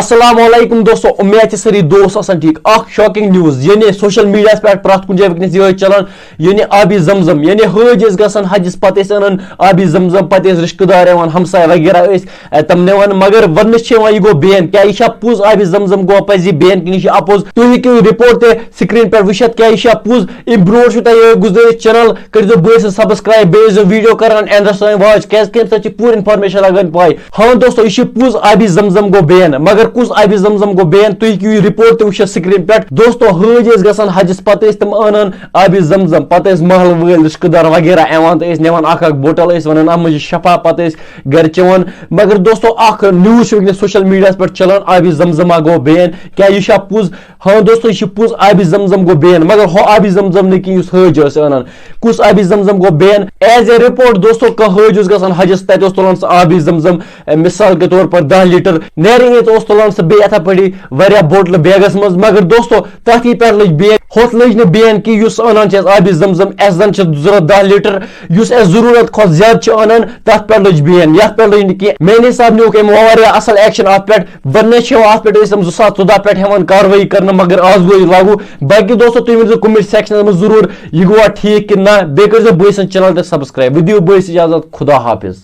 अस्सलामुअलैकुम दोस्तों, उम्मीद सरी दोस्त आसान ठीक। शॉकिंग न्यूज यानी सोशल मीडिया पे प्रत कुछ वनस ये चलान यानी आबी जमजम यानी हज गसान हजस पे अन आबी जमजम पे रिश्तेदार हमसाय वगैरह तम नवान मगर वन यह गो बैन क्या यह पुज आबी जमजम गो पज बैन कि अपोज तुम हेकू रिपोर्ट स्क्रीन पे वुचित क्या यह पुज अम ब्रो गुजर चैनल कर बस सब्सक्राइब बेस वीडियो करान एंड वाच क्या पूरी इन्फॉर्मेशन लगन पाई। हाँ दोस्तों यह पुज आबी जमजम गो बैन मगर कुछ आबी जमजम गो बैन तुम हेकू रिपोर्ट ते वुचित स्क्रीन पे। दोस्तों हज गसान हजस पे तम अनान आबी जमजम पे महल वल रिश्तेदार वगैरह नवान अख बोटल वन अम शफा पे घर चवान मगर दोस्तों न्यूज सोशल मीडिया पे चलान आबी जमजमा गो बैन क्या यह पुज। हाँ दोस्तों यह पुज आबी जमजम गो बैन मगर हो आबी जमजम ने कि हज अनान कुछ आबी जमजम गो बैन एज ए रिपोर्ट। दोस्तों कह हज गसान हजस तत तुलान आबी जमजम मिसाल के तौर पर 10 लीटर नेरिंग तुलान सह बे पे वह बोटल बैगस मज मगर दोस्तों तथी पे लज बैन होत लज न बैन कि अनान आबी जमजम एस जन जरूरत 10 लीटर जरूरत खुद ज्यादा अनान तथ पे लज बैन ये पे लज न मेरे हिसाब नुक असल एक्शन अत पे वन अत पे 2014 पे हेवान कार्रवाई कर मगर आज गो लागू। बाकी दोस्तों तुम वन कमेंट सेक्शन में जरूर यह गो ठीक कि ना बे कर बस चैनल सब्सक्राइब। दियो बस इजाजत, खुदा हाफिज।